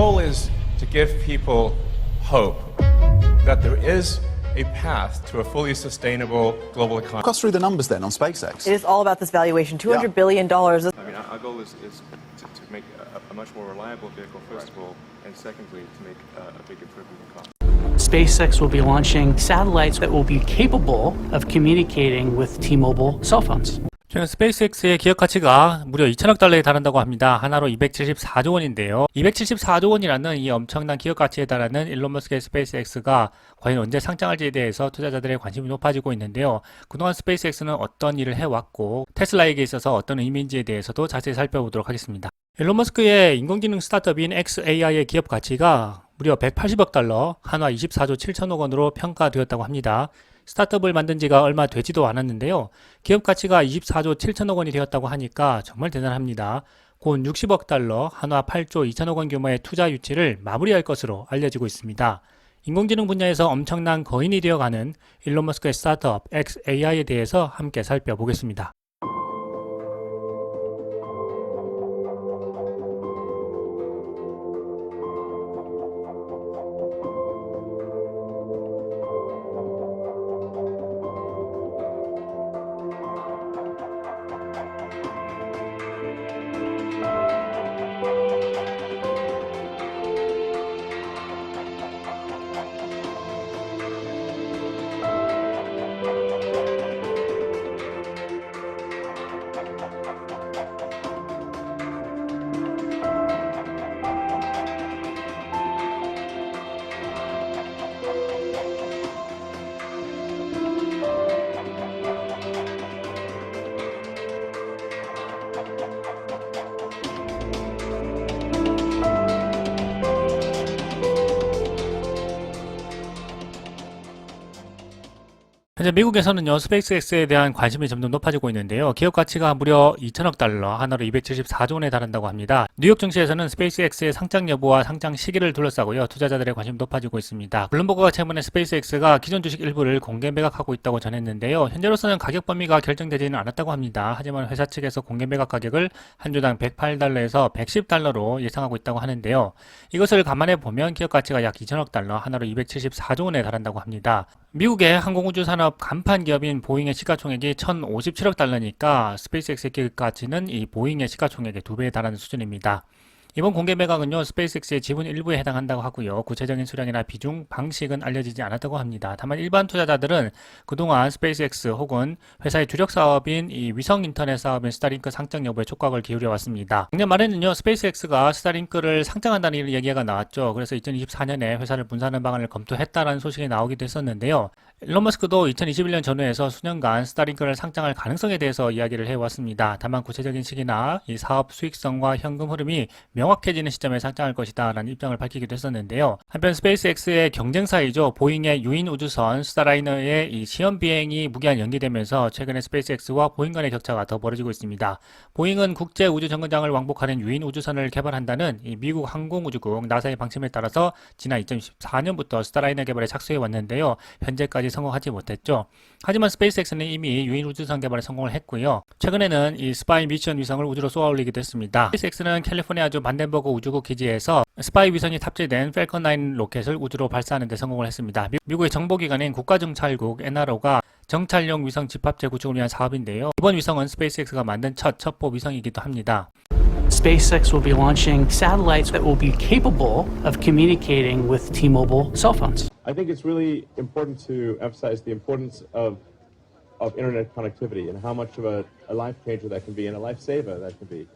goal is to give people hope that there is a path to a fully sustainable global economy. Walk us through the numbers then on SpaceX. It is all about this valuation, $200 billion. I mean, our goal is to make a much more reliable vehicle, first of all, and secondly, to make a big improvement in cost. SpaceX will be launching satellites that will be capable of communicating with T-Mobile cell phones. 최근 스페이스X의 기업 가치가 무려 2천억 달러에 달한다고 합니다. 하나로 274조 원인데요. 274조 원이라는 이 엄청난 기업 가치에 달하는 일론 머스크의 스페이스X가 과연 언제 상장할지에 대해서 투자자들의 관심이 높아지고 있는데요. 그동안 스페이스X는 어떤 일을 해왔고 테슬라에게 있어서 어떤 의미인지에 대해서도 자세히 살펴보도록 하겠습니다. 일론 머스크의 인공지능 스타트업인 xAI의 기업 가치가 무려 180억 달러, 한화 24조 7천억 원으로 평가되었다고 합니다. 스타트업을 만든 지가 얼마 되지도 않았는데요. 기업 가치가 24조 7천억 원이 되었다고 하니까 정말 대단합니다. 곧 60억 달러, 한화 8조 2천억 원 규모의 투자 유치를 마무리할 것으로 알려지고 있습니다. 인공지능 분야에서 엄청난 거인이 되어가는 일론 머스크의 스타트업 xAI에 대해서 함께 살펴보겠습니다. 현재 미국에서는요, 스페이스X에 대한 관심이 점점 높아지고 있는데요. 기업 가치가 무려 2천억 달러, 하나로 274조 원에 달한다고 합니다. 뉴욕 증시에서는 스페이스X의 상장 여부와 상장 시기를 둘러싸고요, 투자자들의 관심이 높아지고 있습니다. 블룸버그가 최근에 스페이스X가 기존 주식 일부를 공개 매각하고 있다고 전했는데요. 현재로서는 가격 범위가 결정되지는 않았다고 합니다. 하지만 회사 측에서 공개 매각 가격을 한 주당 108달러에서 110달러로 예상하고 있다고 하는데요. 이것을 감안해 보면 기업 가치가 약 2천억 달러, 하나로 274조 원에 달한다고 합니다. 미국의 항공우주 산업 간판 기업인 보잉의 시가총액이 1,057억 달러니까 스페이스X의 기업 가치는 이 보잉의 시가총액의 2배에 달하는 수준입니다. 이번 공개 매각은요, 스페이스X의 지분 일부에 해당한다고 하고요. 구체적인 수량이나 비중, 방식은 알려지지 않았다고 합니다. 다만 일반 투자자들은 그동안 스페이스X 혹은 회사의 주력 사업인 이 위성 인터넷 사업인 스타링크 상장 여부에 촉각을 기울여 왔습니다. 작년 말에는요, 스페이스X가 스타링크를 상장한다는 얘기가 나왔죠. 그래서 2024년에 회사를 분산하는 방안을 검토했다라는 소식이 나오기도 했었는데요. 일론 머스크도 2021년 전후에서 수년간 스타링크를 상장할 가능성에 대해서 이야기를 해왔습니다. 다만 구체적인 시기나 이 사업 수익성과 현금 흐름이 명확해지는 시점에 상장할 것이다 라는 입장을 밝히기도 했었는데요. 한편 스페이스X의 경쟁사이죠. 보잉의 유인 우주선 스타라이너의 이 시험 비행이 무기한 연기되면서 최근에 스페이스X와 보잉 간의 격차가 더 벌어지고 있습니다. 보잉은 국제 우주 정거장을 왕복하는 유인 우주선을 개발한다는 이 미국 항공우주국 나사의 방침에 따라서 지난 2014년부터 스타라이너 개발에 착수해 왔는데요. 현재까지 성공하지 못했죠. 하지만 스페이스X는 이미 유인 우주선 개발에 성공을 했고요. 최근에는 이 스파이 미션 위성을 우주로 쏘아 올리기도 했습니다. 스페이스X는 캘리포니아주 반덴버그 우주국 기지에서 스파이 위성이 탑재된 펠컨 9 로켓을 우주로 발사하는 데 성공을 했습니다. 미국의 정보기관인 국가정찰국 NRO가 정찰용 위성 집합 재구축을 위한 사업인데요. 이번 위성은 스페이스X가 만든 첫 첩보 위성이기도 합니다. SpaceX will be launching satellites that will be capable of communicating with T-Mobile cell phones. I think it's really important to emphasize the importance of internet connectivity and how much of a life changer that can be and a lifesaver that can be.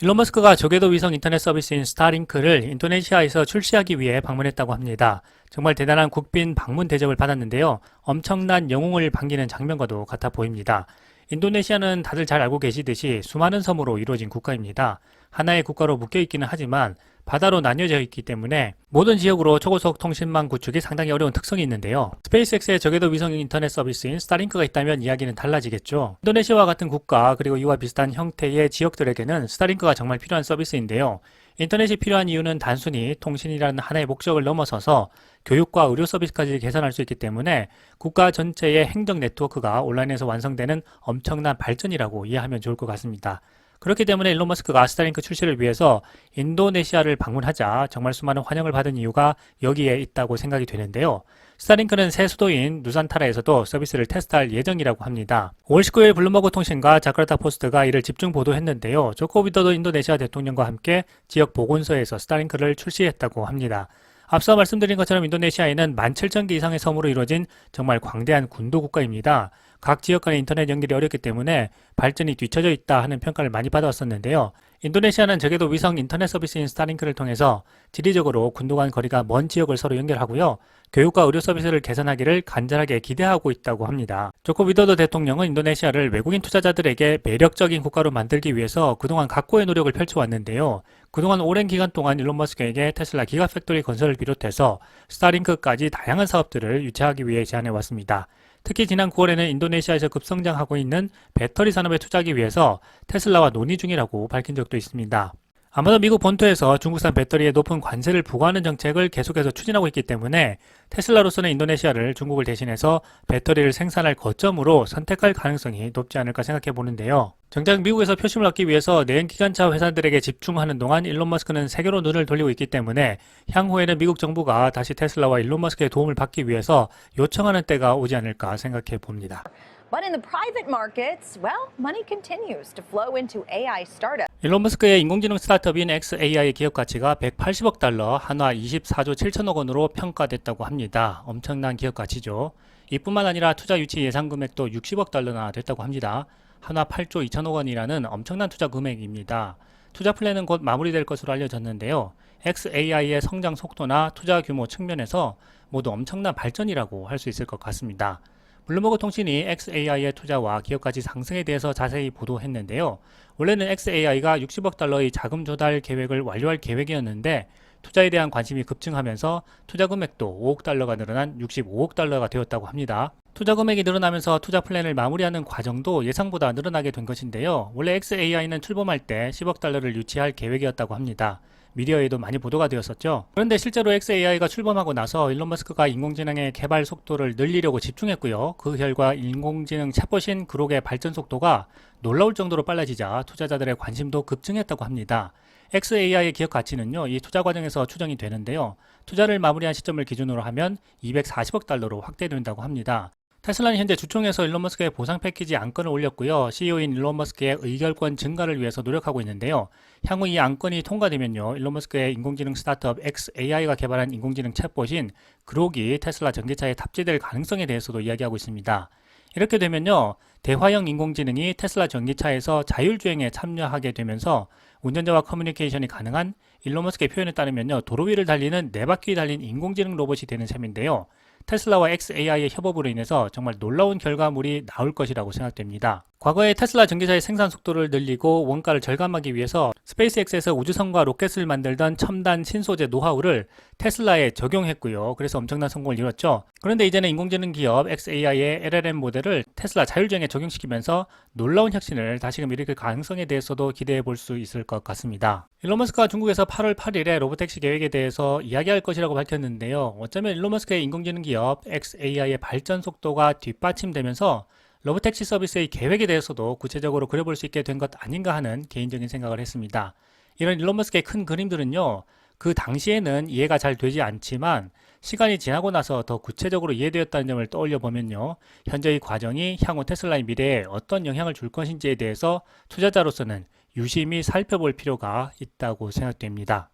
일론 머스크가 저궤도 위성 인터넷 서비스인 스타링크를 인도네시아에서 출시하기 위해 방문했다고 합니다. 정말 대단한 국빈 방문 대접을 받았는데요. 엄청난 영웅을 반기는 장면과도 같아 보입니다. 인도네시아는 다들 잘 알고 계시듯이 수많은 섬으로 이루어진 국가입니다. 하나의 국가로 묶여있기는 하지만 바다로 나뉘어져 있기 때문에 모든 지역으로 초고속 통신망 구축이 상당히 어려운 특성이 있는데요. 스페이스X의 저궤도 위성 인터넷 서비스인 스타링크가 있다면 이야기는 달라지겠죠. 인도네시아와 같은 국가 그리고 이와 비슷한 형태의 지역들에게는 스타링크가 정말 필요한 서비스인데요. 인터넷이 필요한 이유는 단순히 통신이라는 하나의 목적을 넘어서서 교육과 의료 서비스까지 개선할 수 있기 때문에 국가 전체의 행정 네트워크가 온라인에서 완성되는 엄청난 발전이라고 이해하면 좋을 것 같습니다. 그렇기 때문에 일론 머스크가 스타링크 출시를 위해서 인도네시아를 방문하자 정말 수많은 환영을 받은 이유가 여기에 있다고 생각이 되는데요. 스타링크는 새 수도인 누산타라에서도 서비스를 테스트할 예정이라고 합니다. 5월 19일 블룸버그 통신과 자카르타 포스트가 이를 집중 보도했는데요. 조코 위도도 인도네시아 대통령과 함께 지역 보건소에서 스타링크를 출시했다고 합니다. 앞서 말씀드린 것처럼 인도네시아에는 17,000개 이상의 섬으로 이루어진 정말 광대한 군도 국가입니다. 각 지역 간의 인터넷 연결이 어렵기 때문에 발전이 뒤처져 있다 하는 평가를 많이 받아왔었는데요. 인도네시아는 적에도 위성 인터넷 서비스인 스타링크를 통해서 지리적으로 군도 간 거리가 먼 지역을 서로 연결하고요. 교육과 의료 서비스를 개선하기를 간절하게 기대하고 있다고 합니다. 조코 위도도 대통령은 인도네시아를 외국인 투자자들에게 매력적인 국가로 만들기 위해서 그동안 각고의 노력을 펼쳐왔는데요. 그동안 오랜 기간 동안 일론 머스크에게 테슬라 기가팩토리 건설을 비롯해서 스타링크까지 다양한 사업들을 유치하기 위해 제안해왔습니다. 특히 지난 9월에는 인도네시아에서 급성장하고 있는 배터리 산업에 투자하기 위해서 테슬라와 논의 중이라고 밝힌 적도 있습니다. 아마도 미국 본토에서 중국산 배터리에 높은 관세를 부과하는 정책을 계속해서 추진하고 있기 때문에 테슬라로서는 인도네시아를 중국을 대신해서 배터리를 생산할 거점으로 선택할 가능성이 높지 않을까 생각해 보는데요. 정작 미국에서 표심을 얻기 위해서 내연기관차 회사들에게 집중하는 동안 일론 머스크는 세계로 눈을 돌리고 있기 때문에 향후에는 미국 정부가 다시 테슬라와 일론 머스크의 도움을 받기 위해서 요청하는 때가 오지 않을까 생각해 봅니다. But in the private markets, well, money continues to flow into AI startups. 일론 머스크의 인공지능 스타트업인 xAI의 기업 가치가 180억 달러, 한화 24조 7천억 원으로 평가됐다고 합니다. 엄청난 기업 가치죠. 이뿐만 아니라 투자 유치 예상 금액도 60억 달러나 됐다고 합니다. 한화 8조 2천억 원이라는 엄청난 투자 금액입니다. 투자 플랜은 곧 마무리될 것으로 알려졌는데요. xAI의 성장 속도나 투자 규모 측면에서 모두 엄청난 발전이라고 할 수 있을 것 같습니다. 블룸버그 통신이 xAI의 투자와 기업가치 상승에 대해서 자세히 보도했는데요. 원래는 xAI가 60억 달러의 자금 조달 계획을 완료할 계획이었는데 투자에 대한 관심이 급증하면서 투자 금액도 5억 달러가 늘어난 65억 달러가 되었다고 합니다. 투자 금액이 늘어나면서 투자 플랜을 마무리하는 과정도 예상보다 늘어나게 된 것인데요. 원래 xAI는 출범할 때 10억 달러를 유치할 계획이었다고 합니다. 미디어에도 많이 보도가 되었었죠. 그런데 실제로 xAI가 출범하고 나서 일론 머스크가 인공지능의 개발 속도를 늘리려고 집중했고요. 그 결과 인공지능 챗봇인 그록의 발전 속도가 놀라울 정도로 빨라지자 투자자들의 관심도 급증했다고 합니다. xAI의 기업 가치는요, 이 투자 과정에서 추정이 되는데요. 투자를 마무리한 시점을 기준으로 하면 240억 달러로 확대된다고 합니다. 테슬라는 현재 주총에서 일론 머스크의 보상 패키지 안건을 올렸고요. CEO인 일론 머스크의 의결권 증가를 위해서 노력하고 있는데요. 향후 이 안건이 통과되면요. 일론 머스크의 인공지능 스타트업 xAI가 개발한 인공지능 챗봇인 그록이 테슬라 전기차에 탑재될 가능성에 대해서도 이야기하고 있습니다. 이렇게 되면요. 대화형 인공지능이 테슬라 전기차에서 자율주행에 참여하게 되면서 운전자와 커뮤니케이션이 가능한 일론 머스크의 표현에 따르면요. 도로 위를 달리는 4바퀴 달린 인공지능 로봇이 되는 셈인데요. 테슬라와 xAI의 협업으로 인해서 정말 놀라운 결과물이 나올 것이라고 생각됩니다. 과거에 테슬라 전기차의 생산 속도를 늘리고 원가를 절감하기 위해서 스페이스X에서 우주선과 로켓을 만들던 첨단 신소재 노하우를 테슬라에 적용했고요. 그래서 엄청난 성공을 이뤘죠. 그런데 이제는 인공지능 기업 xAI의 LLM 모델을 테슬라 자율주행에 적용시키면서 놀라운 혁신을 다시금 일으킬 가능성에 대해서도 기대해 볼 수 있을 것 같습니다. 일론 머스크가 중국에서 8월 8일에 로보택시 계획에 대해서 이야기할 것이라고 밝혔는데요. 어쩌면 일론 머스크의 인공지능 기업 xAI의 발전 속도가 뒷받침되면서 로보택시 서비스의 계획에 대해서도 구체적으로 그려볼 수 있게 된 것 아닌가 하는 개인적인 생각을 했습니다. 이런 일론 머스크의 큰 그림들은요, 그 당시에는 이해가 잘 되지 않지만 시간이 지나고 나서 더 구체적으로 이해되었다는 점을 떠올려 보면요, 현재의 과정이 향후 테슬라의 미래에 어떤 영향을 줄 것인지에 대해서 투자자로서는 유심히 살펴볼 필요가 있다고 생각됩니다.